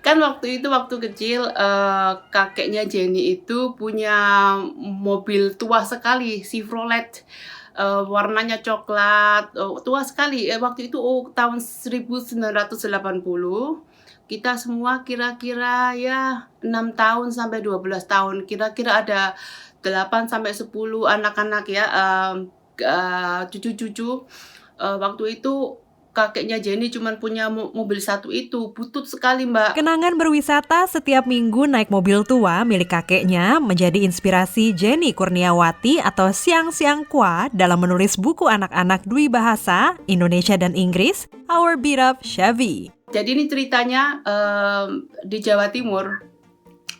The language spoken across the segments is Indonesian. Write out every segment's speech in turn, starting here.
Kan waktu kecil, kakeknya Jenny itu punya mobil tua sekali, Chevrolet, warnanya coklat, tua sekali, waktu itu, tahun 1980. Kita semua kira-kira ya 6 tahun sampai 12 tahun, kira-kira ada 8 sampai 10 anak-anak ya, cucu-cucu. Waktu itu kakeknya Jenny cuman punya mobil satu itu, butut sekali, Mbak. Kenangan berwisata setiap minggu naik mobil tua milik kakeknya menjadi inspirasi Jenny Kurniawati atau Siang Siang Kwa dalam menulis buku anak-anak dwi bahasa Indonesia dan Inggris, Our Beat Up Chevy. Jadi ini ceritanya di Jawa Timur,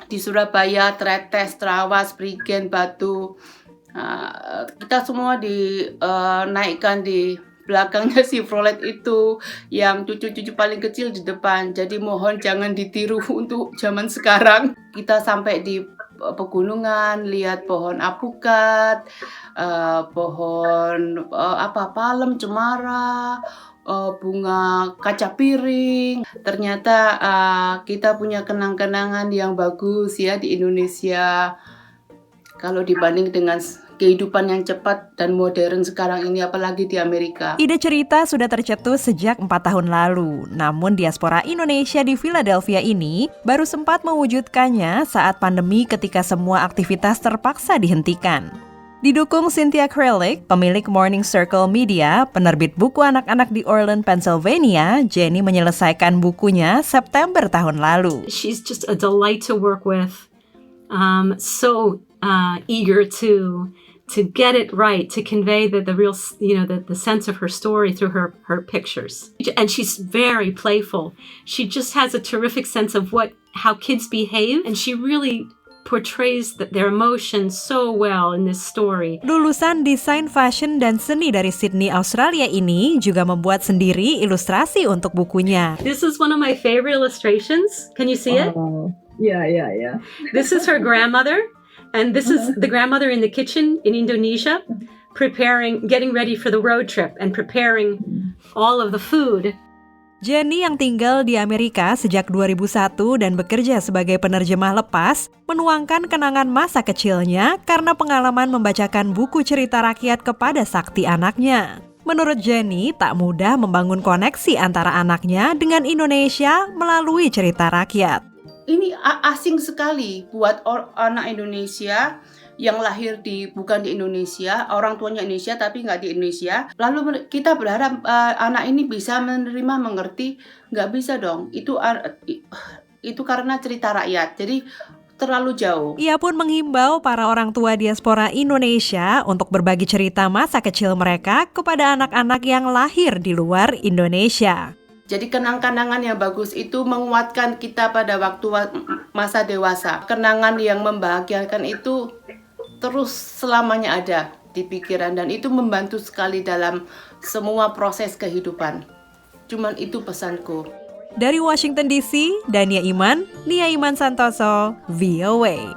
di Surabaya, Tretes, Trawas, Prigen, Batu. Kita semua dinaikkan di belakangnya Chevrolet itu, yang cucu-cucu paling kecil di depan. Jadi mohon jangan ditiru untuk zaman sekarang. Kita sampai di pegunungan, lihat pohon apukat, pohon palem, cemara, bunga kaca piring. Ternyata kita punya kenang-kenangan yang bagus ya di Indonesia. Kalau dibanding dengan kehidupan yang cepat dan modern sekarang ini, apalagi di Amerika. Ide cerita sudah tercetus sejak 4 tahun lalu. Namun diaspora Indonesia di Philadelphia ini baru sempat mewujudkannya saat pandemi ketika semua aktivitas terpaksa dihentikan. Didukung Cynthia Kralik, pemilik Morning Circle Media, penerbit buku anak-anak di Orland, Pennsylvania, Jenny menyelesaikan bukunya September tahun lalu. She's just a delight to work with. Eager to get it right, to convey the real, the sense of her story through her pictures. And she's very playful. She just has a terrific sense of how kids behave, and she really portrays their emotions so well in this story. Lulusan desain fashion dan seni dari Sydney, Australia ini juga membuat sendiri ilustrasi untuk bukunya. This is one of my favorite illustrations. Can you see it? Yeah. This is her grandmother, and this is the grandmother in the kitchen in Indonesia, getting ready for the road trip and preparing all of the food. Jenny yang tinggal di Amerika sejak 2001 dan bekerja sebagai penerjemah lepas, menuangkan kenangan masa kecilnya karena pengalaman membacakan buku cerita rakyat kepada sakti anaknya. Menurut Jenny, tak mudah membangun koneksi antara anaknya dengan Indonesia melalui cerita rakyat. Ini asing sekali buat anak Indonesia yang lahir bukan di Indonesia, orang tuanya Indonesia tapi nggak di Indonesia. Lalu kita berharap anak ini bisa menerima, mengerti, nggak bisa dong. Itu karena cerita rakyat, jadi terlalu jauh. Ia pun menghimbau para orang tua diaspora Indonesia untuk berbagi cerita masa kecil mereka kepada anak-anak yang lahir di luar Indonesia. Jadi kenang-kenangan yang bagus itu menguatkan kita pada waktu masa dewasa. Kenangan yang membahagiakan itu terus selamanya ada di pikiran, dan itu membantu sekali dalam semua proses kehidupan. Cuman itu pesanku. Dari Washington DC, Dania Iman, Nia Iman Santoso, VOA.